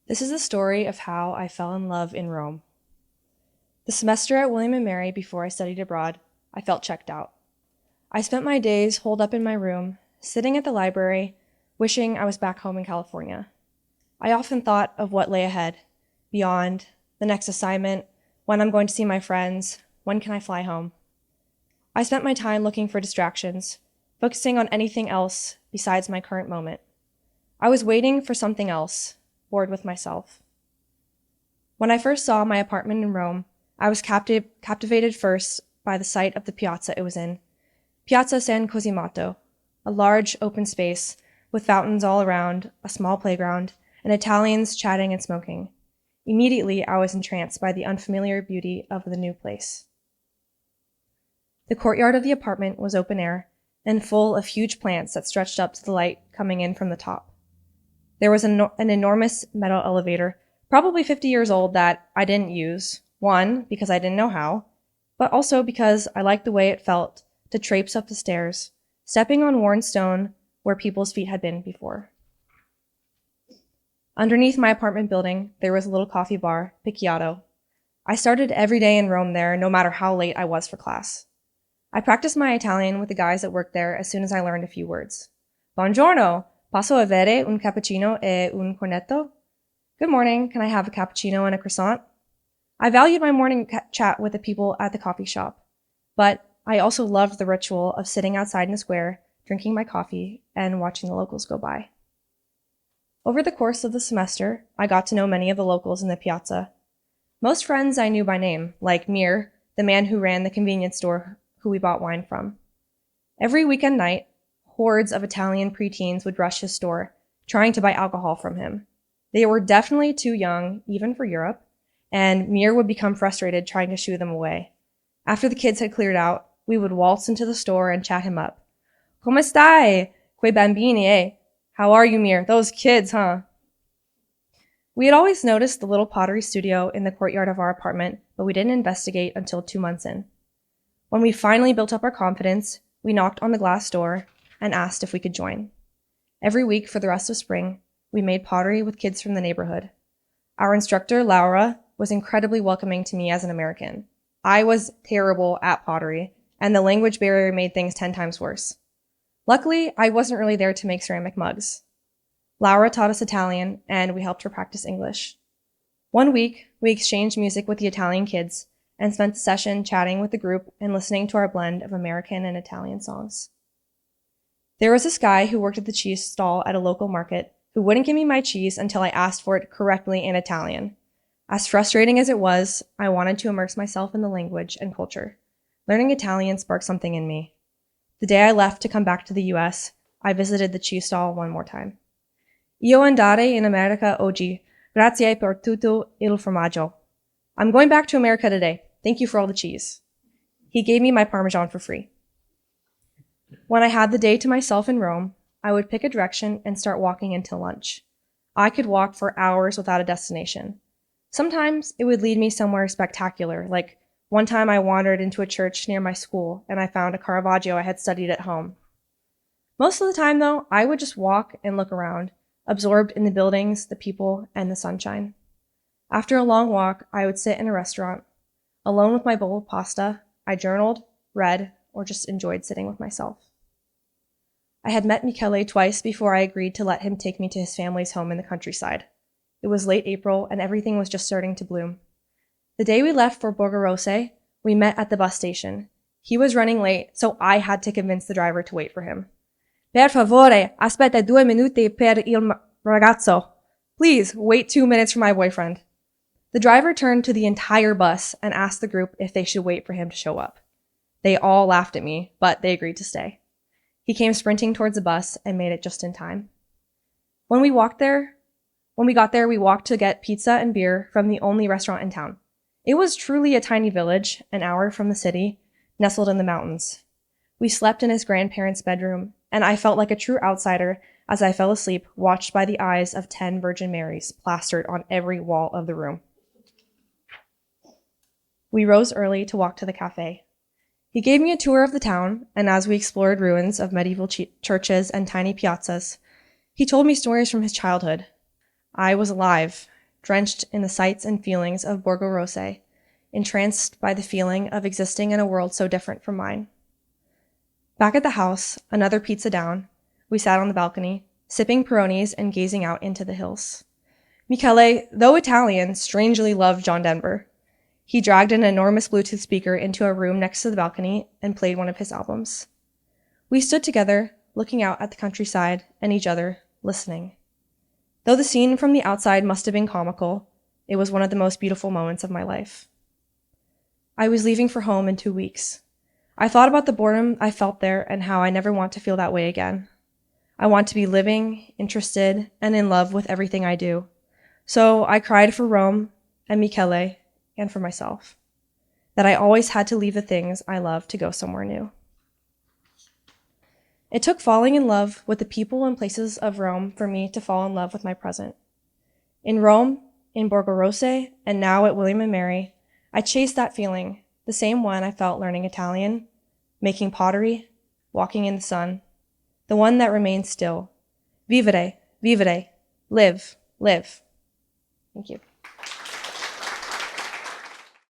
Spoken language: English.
This is the story of how I fell in love in Rome. The semester at William and Mary before I studied abroad, I felt checked out. I spent my days holed up in my room, sitting at the library, wishing I was back home in California. I often thought of what lay ahead, beyond, the next assignment, when I'm going to see my friends, when can I fly home. I spent my time looking for distractions, focusing on anything else besides my current moment. I was waiting for something else, bored with myself. When I first saw my apartment in Rome, I was captivated first by the sight of the piazza it was in. Piazza San Cosimato, a large open space with fountains all around, a small playground, and Italians chatting and smoking. Immediately, I was entranced by the unfamiliar beauty of the new place. The courtyard of the apartment was open air and full of huge plants that stretched up to the light coming in from the top. There was an enormous metal elevator, probably 50 years old, that I didn't use. One, because I didn't know how, but also because I liked the way it felt to traipse up the stairs, stepping on worn stone where people's feet had been before. Underneath my apartment building, there was a little coffee bar, Picchiato. I started every day in Rome there, no matter how late I was for class. I practiced my Italian with the guys that worked there as soon as I learned a few words. Buongiorno, posso avere un cappuccino e un cornetto? Good morning, can I have a cappuccino and a croissant? I valued my morning chat with the people at the coffee shop, but I also loved the ritual of sitting outside in the square, drinking my coffee, and watching the locals go by. Over the course of the semester, I got to know many of the locals in the piazza. Most friends I knew by name, like Mir, the man who ran the convenience store who we bought wine from. Every weekend night, hordes of Italian preteens would rush his store, trying to buy alcohol from him. They were definitely too young, even for Europe, and Mir would become frustrated trying to shoo them away. After the kids had cleared out, we would waltz into the store and chat him up. Come stai? Quei bambini, eh? How are you, Mir? Those kids, huh? We had always noticed the little pottery studio in the courtyard of our apartment, but we didn't investigate until 2 months in. When we finally built up our confidence, we knocked on the glass door and asked if we could join. Every week for the rest of spring, we made pottery with kids from the neighborhood. Our instructor, Laura, was incredibly welcoming to me as an American. I was terrible at pottery, and the language barrier made things 10 times worse. Luckily, I wasn't really there to make ceramic mugs. Laura taught us Italian, and we helped her practice English. One week, we exchanged music with the Italian kids and spent the session chatting with the group and listening to our blend of American and Italian songs. There was this guy who worked at the cheese stall at a local market who wouldn't give me my cheese until I asked for it correctly in Italian. As frustrating as it was, I wanted to immerse myself in the language and culture. Learning Italian sparked something in me. The day I left to come back to the US, I visited the cheese stall one more time. Io andare in America oggi. Grazie per tutto il formaggio. I'm going back to America today. Thank you for all the cheese. He gave me my Parmesan for free. When I had the day to myself in Rome, I would pick a direction and start walking until lunch. I could walk for hours without a destination. Sometimes it would lead me somewhere spectacular, like one time I wandered into a church near my school and I found a Caravaggio I had studied at home. Most of the time, though, I would just walk and look around, absorbed in the buildings, the people, and the sunshine. After a long walk, I would sit in a restaurant. Alone with my bowl of pasta, I journaled, read, or just enjoyed sitting with myself. I had met Michele twice before I agreed to let him take me to his family's home in the countryside. It was late April, and everything was just starting to bloom. The day we left for Borgorose, we met at the bus station. He was running late, so I had to convince the driver to wait for him. Per favore, aspetta 2 minuti per il ragazzo. Please, wait 2 minutes for my boyfriend. The driver turned to the entire bus and asked the group if they should wait for him to show up. They all laughed at me, but they agreed to stay. He came sprinting towards the bus and made it just in time. When we got there, we walked to get pizza and beer from the only restaurant in town. It was truly a tiny village, an hour from the city, nestled in the mountains. We slept in his grandparents' bedroom, and I felt like a true outsider as I fell asleep, watched by the eyes of 10 Virgin Marys plastered on every wall of the room. We rose early to walk to the cafe. He gave me a tour of the town, and as we explored ruins of medieval churches and tiny piazzas, he told me stories from his childhood. I was alive, drenched in the sights and feelings of Borgo Rosse, entranced by the feeling of existing in a world so different from mine. Back at the house, another pizza down, we sat on the balcony, sipping Peronis and gazing out into the hills. Michele, though Italian, strangely loved John Denver. He dragged an enormous Bluetooth speaker into a room next to the balcony and played one of his albums. We stood together, looking out at the countryside and each other, listening. Though the scene from the outside must have been comical, it was one of the most beautiful moments of my life. I was leaving for home in 2 weeks. I thought about the boredom I felt there and how I never want to feel that way again. I want to be living, interested, and in love with everything I do. So I cried for Rome and Michele and for myself, that I always had to leave the things I love to go somewhere new. It took falling in love with the people and places of Rome for me to fall in love with my present. In Rome, in Borgo Rosse, and now at William & Mary, I chased that feeling, the same one I felt learning Italian, making pottery, walking in the sun, the one that remains still. Vivere, vivere, live, live. Thank you.